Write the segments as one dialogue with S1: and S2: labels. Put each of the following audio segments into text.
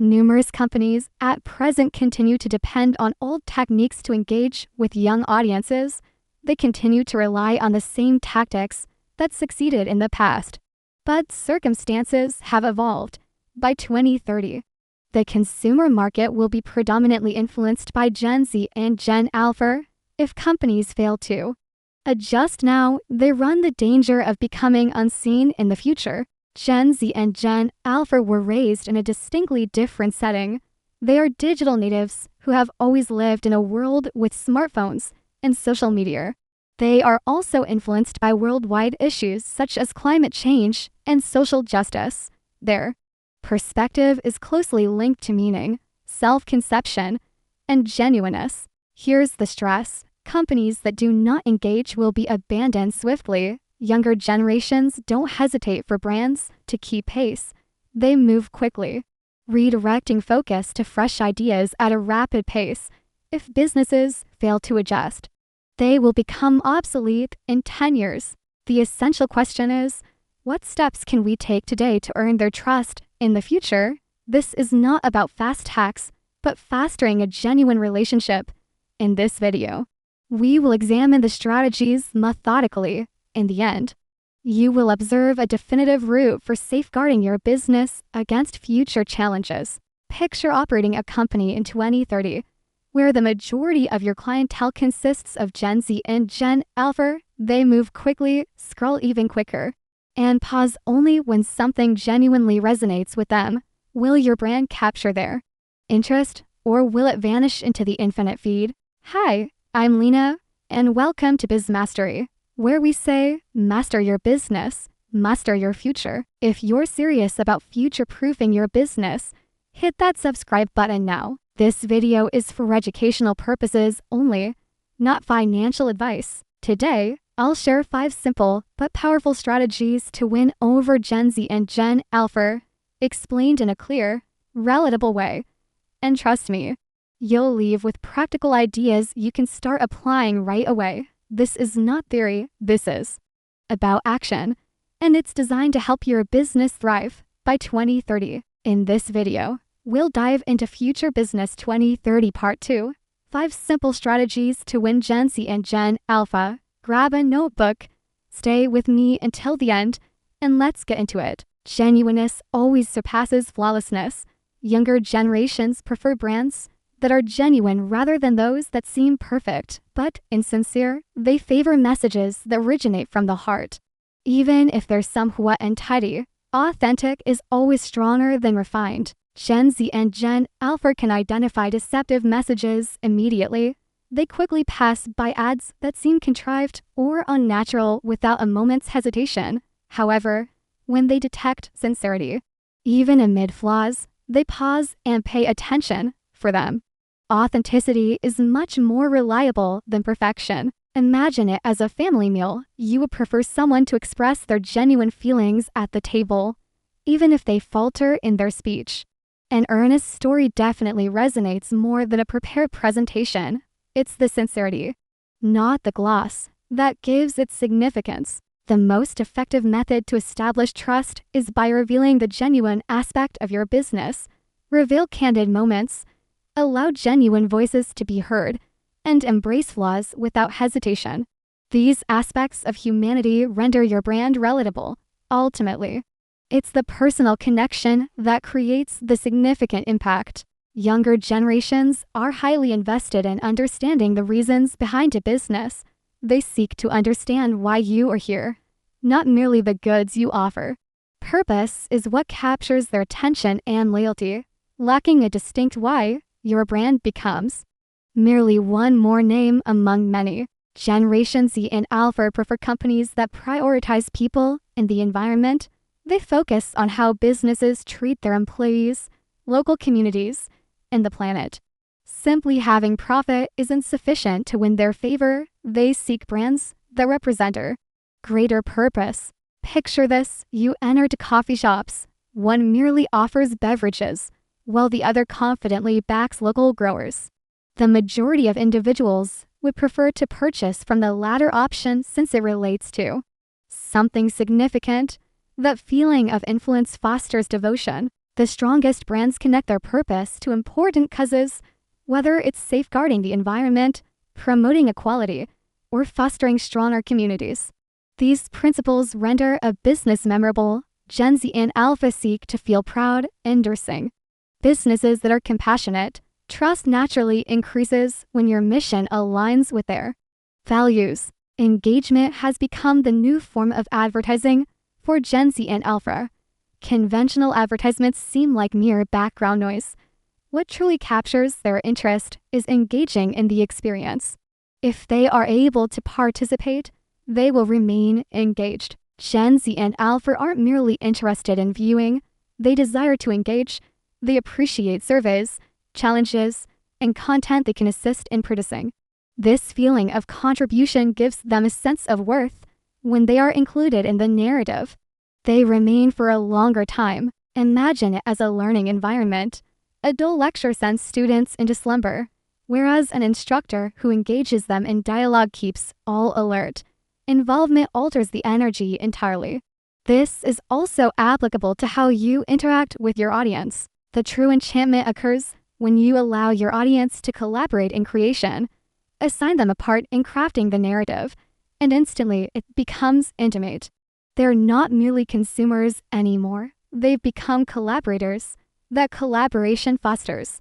S1: Numerous companies at present continue to depend on old techniques to engage with young audiences. They continue to rely on the same tactics that succeeded in the past. But circumstances have evolved. By 2030, the consumer market will be predominantly influenced by Gen Z and Gen Alpha. If companies fail to adjust now, they run the danger of becoming unseen in the future. Gen Z and Gen Alpha were raised in a distinctly different setting. They are digital natives who have always lived in a world with smartphones and social media. They are also influenced by worldwide issues such as climate change and social justice. Their perspective is closely linked to meaning, self-conception, and genuineness. Here's the stress: companies that do not engage will be abandoned swiftly. Younger generations don't hesitate for brands to keep pace. They move quickly, redirecting focus to fresh ideas at a rapid pace. If businesses fail to adjust, they will become obsolete in 10 years. The essential question is, what steps can we take today to earn their trust in the future? This is not about fast hacks, but fostering a genuine relationship. In this video, we will examine the strategies methodically. In the end, you will observe a definitive route for safeguarding your business against future challenges. Picture operating a company in 2030, where the majority of your clientele consists of Gen Z and Gen Alpha. They move quickly, scroll even quicker, and pause only when something genuinely resonates with them. Will your brand capture their interest, or will it vanish into the infinite feed? Hi, I'm Lena, and welcome to BizMastery, where we say, master your business, master your future. If you're serious about future-proofing your business, hit that subscribe button now. This video is for educational purposes only, not financial advice. Today, I'll share 5 simple but powerful strategies to win over Gen Z and Gen Alpha, explained in a clear, relatable way. And trust me, you'll leave with practical ideas you can start applying right away. This is not theory, this is about action, and it's designed to help your business thrive by 2030. In this video, we'll dive into Future Business 2030 Part 2, 5 simple strategies to win Gen Z and Gen Alpha. Grab a notebook, stay with me until the end, and let's get into it. Genuineness always surpasses flawlessness. Younger generations prefer brands that are genuine rather than those that seem perfect, but insincere. They favor messages that originate from the heart. Even if they're somewhat untidy, authentic is always stronger than refined. Gen Z and Gen Alpha can identify deceptive messages immediately. They quickly pass by ads that seem contrived or unnatural without a moment's hesitation. However, when they detect sincerity, even amid flaws, they pause and pay attention. For them, authenticity is much more reliable than perfection. Imagine it as a family meal. You would prefer someone to express their genuine feelings at the table, even if they falter in their speech. An earnest story definitely resonates more than a prepared presentation. It's the sincerity, not the gloss, that gives it significance. The most effective method to establish trust is by revealing the genuine aspect of your business. Reveal candid moments, allow genuine voices to be heard, and embrace flaws without hesitation. These aspects of humanity render your brand relatable. Ultimately, it's the personal connection that creates the significant impact. Younger generations are highly invested in understanding the reasons behind a business. They seek to understand why you are here, not merely the goods you offer. Purpose is what captures their attention and loyalty. Lacking a distinct why, your brand becomes merely one more name among many. Generation Z and Alpha prefer companies that prioritize people and the environment. They focus on how businesses treat their employees, local communities, and the planet. Simply having profit isn't sufficient to win their favor. They seek brands that represent a greater purpose. Picture this: you entered coffee shops. One merely offers beverages, while the other confidently backs local growers. The majority of individuals would prefer to purchase from the latter option since it relates to something significant. That feeling of influence fosters devotion. The strongest brands connect their purpose to important causes, whether it's safeguarding the environment, promoting equality, or fostering stronger communities. These principles render a business memorable. Gen Z and Alpha seek to feel proud, endorsing. Businesses that are compassionate, trust naturally increases when your mission aligns with their values. Engagement has become the new form of advertising for Gen Z and Alpha. Conventional advertisements seem like mere background noise. What truly captures their interest is engaging in the experience. If they are able to participate, they will remain engaged. Gen Z and Alpha aren't merely interested in viewing, they desire to engage. They appreciate surveys, challenges, and content they can assist in producing. This feeling of contribution gives them a sense of worth when they are included in the narrative. They remain for a longer time. Imagine it as a learning environment. A dull lecture sends students into slumber, whereas an instructor who engages them in dialogue keeps all alert. Involvement alters the energy entirely. This is also applicable to how you interact with your audience. The true enchantment occurs when you allow your audience to collaborate in creation, assign them a part in crafting the narrative, and instantly it becomes intimate. They're not merely consumers anymore. They've become collaborators. That collaboration fosters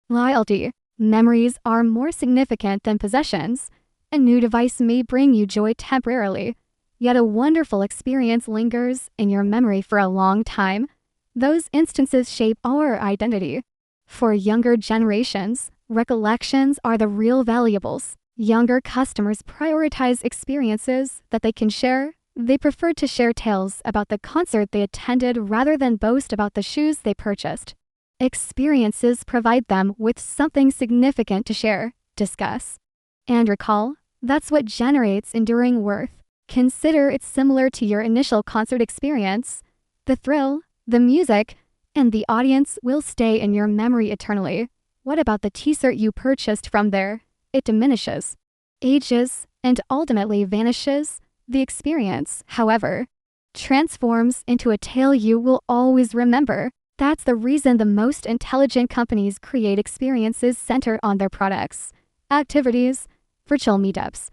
S1: loyalty. Memories are more significant than possessions. A new device may bring you joy temporarily, yet a wonderful experience lingers in your memory for a long time. Those instances shape our identity. For younger generations, recollections are the real valuables. Younger customers prioritize experiences that they can share. They prefer to share tales about the concert they attended rather than boast about the shoes they purchased. Experiences provide them with something significant to share, discuss, and recall. That's what generates enduring worth. Consider it similar to your initial concert experience. The thrill, the music, and the audience will stay in your memory eternally. What about the t-shirt you purchased from there? It diminishes, ages, and ultimately vanishes. The experience, however, transforms into a tale you will always remember. That's the reason the most intelligent companies create experiences centered on their products, activities, virtual meetups,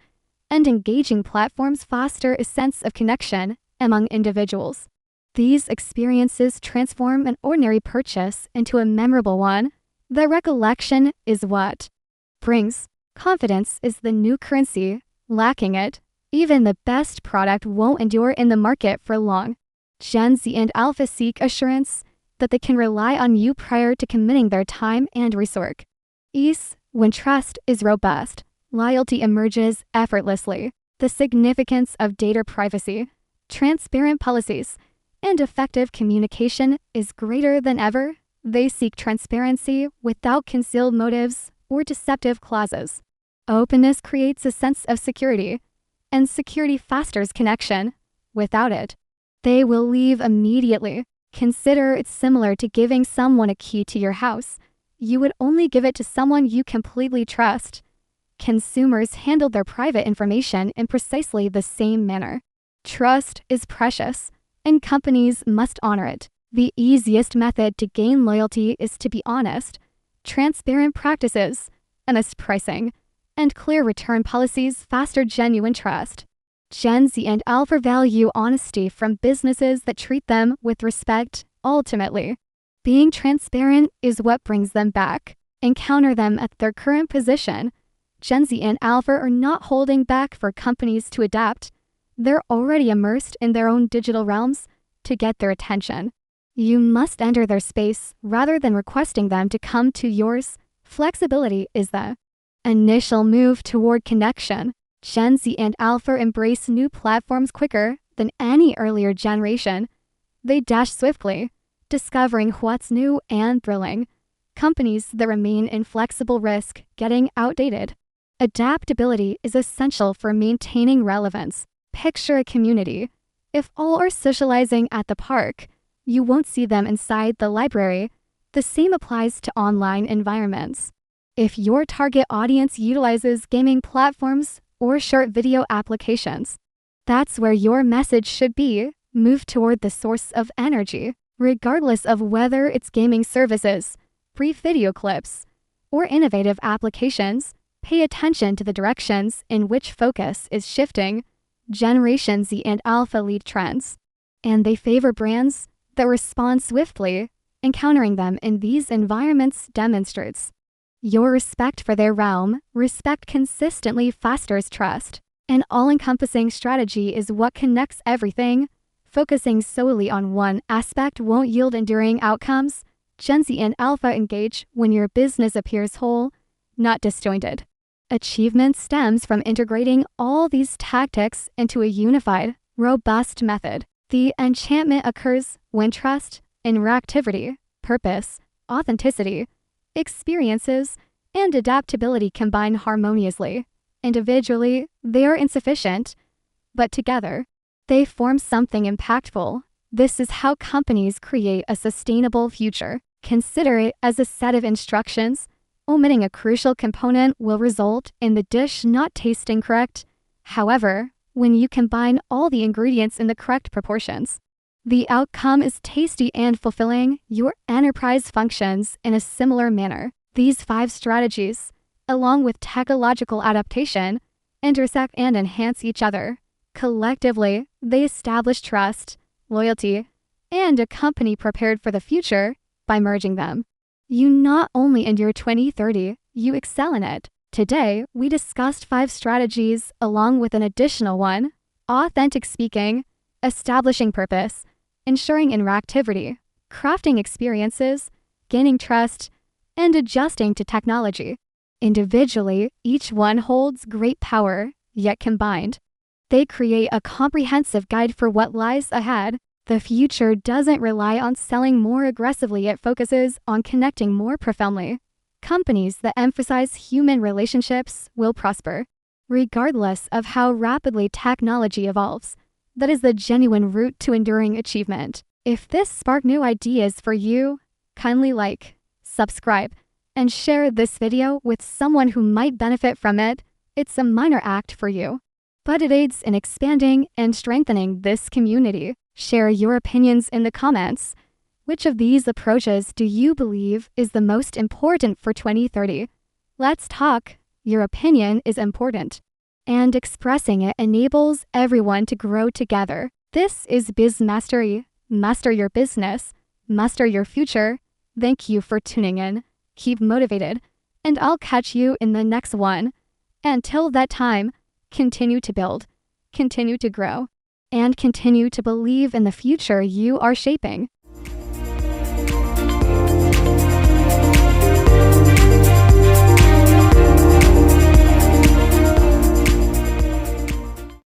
S1: and engaging platforms foster a sense of connection among individuals. These experiences transform an ordinary purchase into a memorable one. The recollection is what brings confidence is the new currency. Lacking it, even the best product won't endure in the market for long. Gen Z and Alpha seek assurance that they can rely on you prior to committing their time and resource. When trust is robust, loyalty emerges effortlessly. The significance of data privacy, transparent policies, and effective communication is greater than ever. They seek transparency without concealed motives or deceptive clauses. Openness creates a sense of security, and security fosters connection. Without it, they will leave immediately. Consider it similar to giving someone a key to your house. You would only give it to someone you completely trust. Consumers handle their private information in precisely the same manner. Trust is precious, and companies must honor it. The easiest method to gain loyalty is to be honest. Transparent practices, honest pricing, and clear return policies foster genuine trust. Gen Z and Alpha value honesty from businesses that treat them with respect. Ultimately, being transparent is what brings them back. Encounter them at their current position. Gen Z and Alpha are not holding back for companies to adapt. They're already immersed in their own digital realms to get their attention. You must enter their space rather than requesting them to come to yours. Flexibility is the initial move toward connection. Gen Z and Alpha embrace new platforms quicker than any earlier generation. They dash swiftly, discovering what's new and thrilling. Companies that remain inflexible risk getting outdated. Adaptability is essential for maintaining relevance. Picture a community. If all are socializing at the park, you won't see them inside the library. The same applies to online environments. If your target audience utilizes gaming platforms or short video applications, that's where your message should be. Move toward the source of energy. Regardless of whether it's gaming services, brief video clips, or innovative applications, pay attention to the directions in which focus is shifting. Generation Z and Alpha lead trends, and they favor brands that respond swiftly. Encountering them in these environments demonstrates your respect for their realm. Respect consistently fosters trust. An all-encompassing strategy is what connects everything. Focusing solely on one aspect won't yield enduring outcomes. Gen Z and Alpha engage when your business appears whole, not disjointed. Achievement stems from integrating all these tactics into a unified, robust method. The enchantment occurs when trust, interactivity, purpose, authenticity, experiences, and adaptability combine harmoniously. Individually, they are insufficient, but together, they form something impactful. This is how companies create a sustainable future. Consider it as a set of instructions. Omitting a crucial component will result in the dish not tasting correct. However, when you combine all the ingredients in the correct proportions, the outcome is tasty and fulfilling. Your enterprise functions in a similar manner. These 5 strategies, along with technological adaptation, intersect and enhance each other. Collectively, they establish trust, loyalty, and a company prepared for the future. By merging them, you not only endure 2030, you excel in it. Today, we discussed 5 strategies along with an additional one: authentic speaking, establishing purpose, ensuring interactivity, crafting experiences, gaining trust, and adjusting to technology. Individually, each one holds great power, yet combined, they create a comprehensive guide for what lies ahead. The future doesn't rely on selling more aggressively, it focuses on connecting more profoundly. Companies that emphasize human relationships will prosper, regardless of how rapidly technology evolves. That is the genuine route to enduring achievement. If this sparked new ideas for you, kindly like, subscribe, and share this video with someone who might benefit from it. It's a minor act for you, but it aids in expanding and strengthening this community. Share your opinions in the comments. Which of these approaches do you believe is the most important for 2030? Let's talk. Your opinion is important, and expressing it enables everyone to grow together. This is BizMastery. Master your business, master your future. Thank you for tuning in. Keep motivated, and I'll catch you in the next one. Until that time, continue to build, continue to grow, and continue to believe in the future you are shaping.